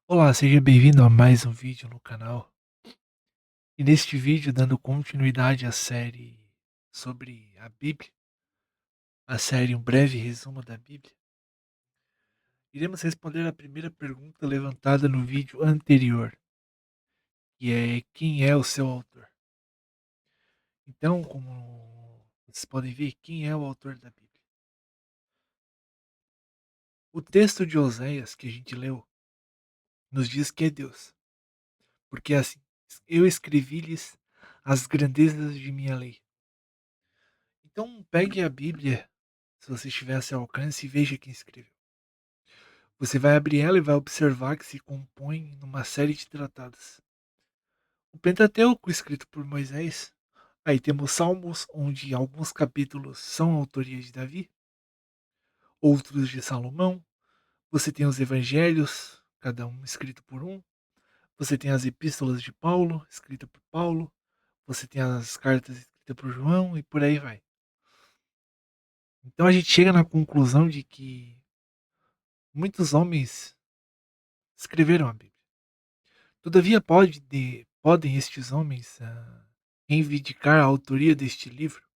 Olá, seja bem-vindo a mais um vídeo no canal. E neste vídeo, dando continuidade à série sobre a Bíblia, a série Um Breve Resumo da Bíblia, iremos responder a primeira pergunta levantada no vídeo anterior, que é quem é o seu autor? Então, como vocês podem ver, quem é o autor da Bíblia? O texto de Oséias que a gente leu nos diz que é Deus, porque assim, eu escrevi-lhes as grandezas de minha lei. Então, pegue a Bíblia, se você estiver a seu alcance, e veja quem escreveu. Você vai abrir ela e vai observar que se compõe numa série de tratados. O Pentateuco, escrito por Moisés. Aí temos Salmos, onde alguns capítulos são autoria de Davi, outros de Salomão. Você tem os Evangelhos, cada um escrito por um. Você tem as Epístolas de Paulo, escrita por Paulo. Você tem as cartas escritas por João e por aí vai. Então a gente chega na conclusão de que muitos homens escreveram a Bíblia. Todavia podem estes homens reivindicar a autoria deste livro?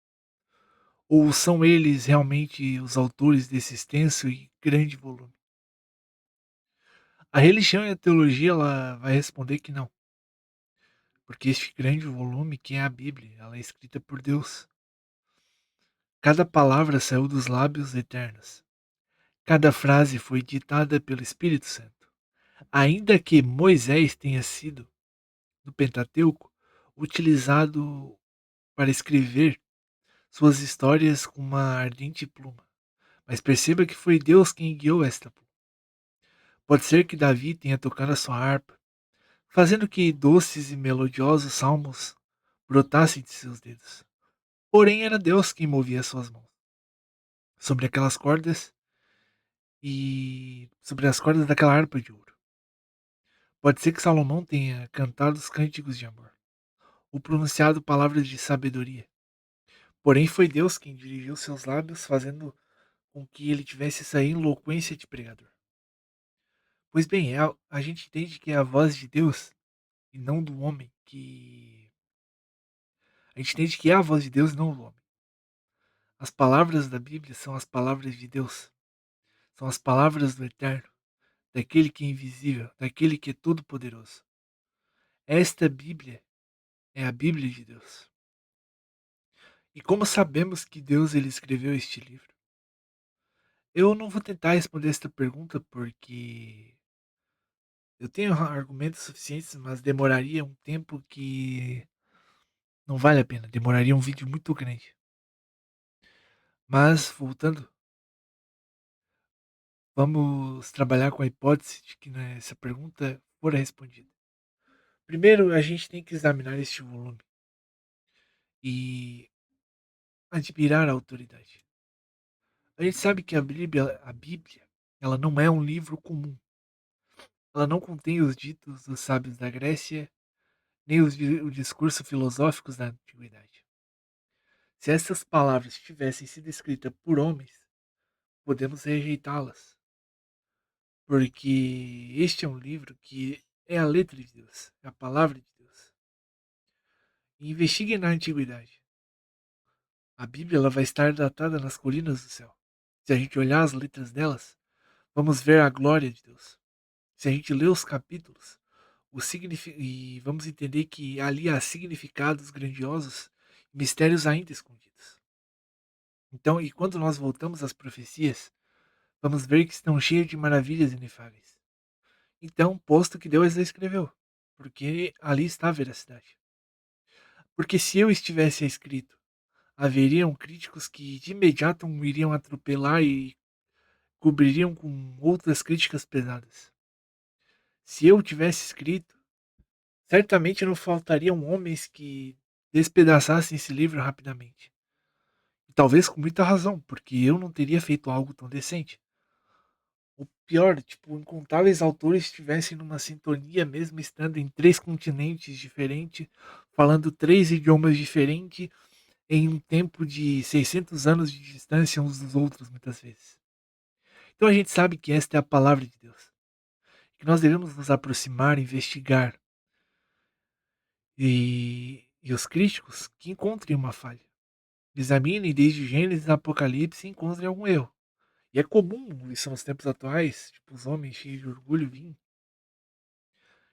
Ou são eles realmente os autores desse extenso e grande volume? A religião e a teologia ela vai responder que não, porque este grande volume, que é a Bíblia, ela é escrita por Deus. Cada palavra saiu dos lábios eternos. Cada frase foi ditada pelo Espírito Santo. Ainda que Moisés tenha sido, no Pentateuco, utilizado para escrever suas histórias com uma ardente pluma. Mas perceba que foi Deus quem guiou esta pluma. Pode ser que Davi tenha tocado a sua harpa, fazendo que doces e melodiosos salmos brotassem de seus dedos. Porém, era Deus quem movia suas mãos sobre aquelas cordas e sobre as cordas daquela harpa de ouro. Pode ser que Salomão tenha cantado os cânticos de amor, ou pronunciado palavras de sabedoria. Porém, foi Deus quem dirigiu seus lábios, fazendo com que ele tivesse essa eloquência de pregador. Pois bem, a gente entende que é a voz de Deus e não do homem que. A gente entende que é a voz de Deus e não do homem. As palavras da Bíblia são as palavras de Deus. São as palavras do Eterno, daquele que é invisível, daquele que é todo-poderoso. Esta Bíblia é a Bíblia de Deus. E como sabemos que Deus ele escreveu este livro? Eu não vou tentar responder esta pergunta porque eu tenho argumentos suficientes, mas demoraria um tempo que não vale a pena. Demoraria um vídeo muito grande. Mas, voltando, vamos trabalhar com a hipótese de que essa pergunta fora respondida. Primeiro, a gente tem que examinar este volume e admirar a autoridade. A gente sabe que a Bíblia, ela não é um livro comum. Ela não contém os ditos dos sábios da Grécia, nem os discursos filosóficos da antiguidade. Se essas palavras tivessem sido escritas por homens, podemos rejeitá-las, porque este é um livro que é a letra de Deus, é a palavra de Deus. E investigue na antiguidade. A Bíblia ela vai estar datada nas colinas do céu. Se a gente olhar as letras delas, vamos ver a glória de Deus. Se a gente ler os capítulos, e vamos entender que ali há significados grandiosos, mistérios ainda escondidos. Então, e quando nós voltamos às profecias, vamos ver que estão cheias de maravilhas inefáveis. Então, posto que Deus a escreveu, porque ali está a veracidade. Porque se eu estivesse escrito, haveriam críticos que de imediato iriam atropelar e cobririam com outras críticas pesadas. Se eu tivesse escrito, certamente não faltariam homens que despedaçassem esse livro rapidamente. E talvez com muita razão, porque eu não teria feito algo tão decente. O pior, tipo, incontáveis autores estivessem numa sintonia, mesmo estando em três continentes diferentes, falando três idiomas diferentes, em um tempo de 600 anos de distância uns dos outros, muitas vezes. Então a gente sabe que esta é a palavra de Deus. que nós devemos nos aproximar, investigar, e os críticos que encontrem uma falha. Examinem desde Gênesis a Apocalipse e encontrem algum erro. E é comum, isso nos tempos atuais, tipo, os homens cheios de orgulho virem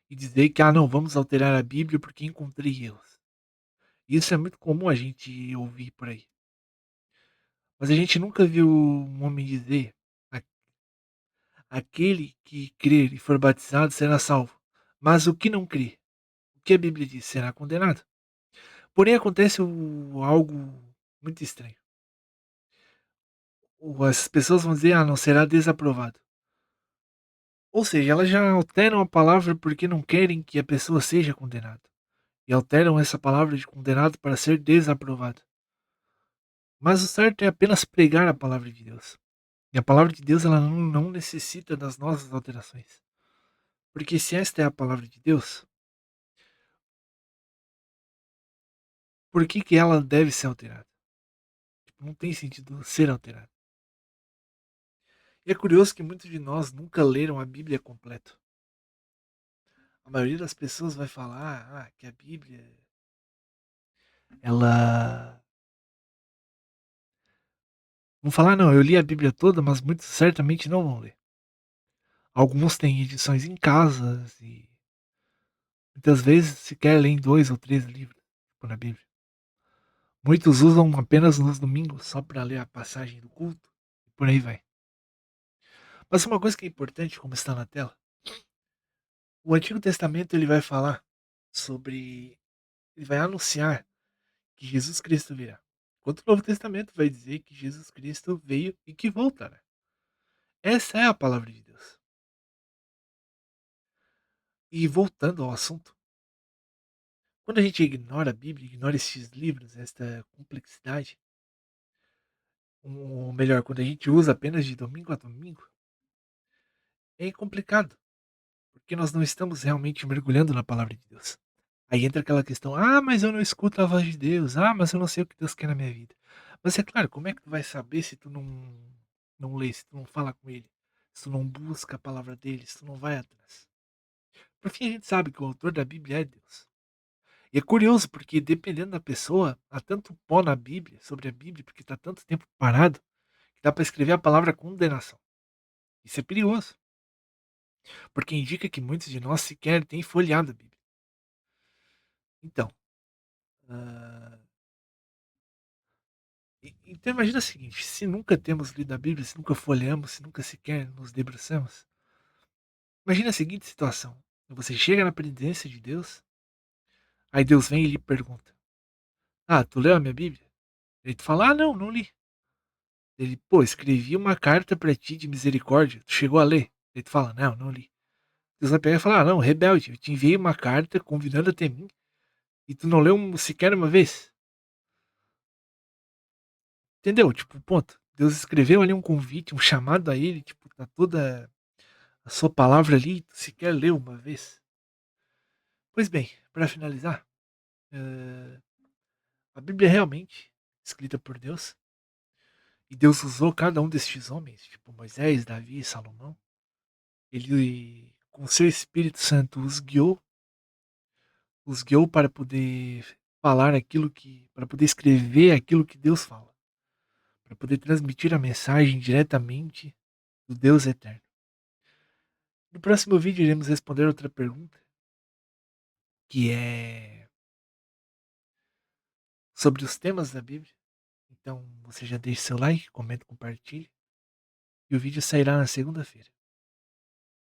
e dizer que, não, vamos alterar a Bíblia porque encontrei erros. Isso é muito comum a gente ouvir por aí. Mas a gente nunca viu um homem dizer: "A aquele que crer e for batizado será salvo, mas o que não crer, o que a Bíblia diz, será condenado." Porém acontece algo muito estranho. As pessoas vão dizer: "Não, será desaprovado." Ou seja, elas já alteram a palavra porque não querem que a pessoa seja condenada. E alteram essa palavra de condenado para ser desaprovado. Mas o certo é apenas pregar a palavra de Deus. E a palavra de Deus ela não necessita das nossas alterações. Porque se esta é a palavra de Deus, por que ela deve ser alterada? Tipo, não tem sentido ser alterada. E é curioso que muitos de nós nunca leram a Bíblia completa. A maioria das pessoas vai falar que a Bíblia, ela... Vão falar: "Não, eu li a Bíblia toda", mas muitos certamente não vão ler. Alguns têm edições em casas e muitas vezes sequer leem 2 ou 3 livros, tipo, na Bíblia. Muitos usam apenas nos domingos só para ler a passagem do culto e por aí vai. Mas uma coisa que é importante, como está na tela, o Antigo Testamento ele vai falar sobre, ele vai anunciar que Jesus Cristo virá. Enquanto o Novo Testamento vai dizer que Jesus Cristo veio e que voltará. Essa é a palavra de Deus. E voltando ao assunto, quando a gente ignora a Bíblia, ignora esses livros, esta complexidade, ou melhor, quando a gente usa apenas de domingo a domingo, é complicado, porque nós não estamos realmente mergulhando na palavra de Deus. Aí entra aquela questão: mas eu não escuto a voz de Deus. Mas eu não sei o que Deus quer na minha vida." Mas é claro, como é que tu vai saber se tu não lê, se tu não fala com ele, se tu não busca a palavra dele, se tu não vai atrás? Por fim, a gente sabe que o autor da Bíblia é Deus. E é curioso, porque dependendo da pessoa, há tanto pó na Bíblia, sobre a Bíblia, porque está tanto tempo parado, que dá para escrever a palavra condenação. Isso é perigoso, porque indica que muitos de nós sequer têm folheado a Bíblia. Então, ah, então imagina o seguinte: se nunca temos lido a Bíblia, se nunca folheamos, se nunca sequer nos debruçamos, imagina a seguinte situação: você chega na presença de Deus, aí Deus vem e lhe pergunta: tu leu a minha Bíblia? Ele tu fala: não, não li. Ele: pô, escrevi uma carta para ti de misericórdia, tu chegou a ler? Ele tu fala: não, não li. Deus vai pegar e falar: não, rebelde, eu te enviei uma carta convidando até mim, e tu não leu sequer uma vez. Entendeu? Tipo, ponto. Deus escreveu ali um convite, um chamado a ele, tipo, tá toda a sua palavra ali, tu sequer leu uma vez. Pois bem, para finalizar, eh, a Bíblia é realmente escrita por Deus, e Deus usou cada um destes homens, tipo Moisés, Davi, Salomão. Ele, com o seu Espírito Santo, os guiou para poder falar aquilo que, para poder escrever aquilo que Deus fala, para poder transmitir a mensagem diretamente do Deus eterno. No próximo vídeo iremos responder outra pergunta, que é sobre os temas da Bíblia. Então você já deixa seu like, comenta, compartilha, e o vídeo sairá na segunda-feira.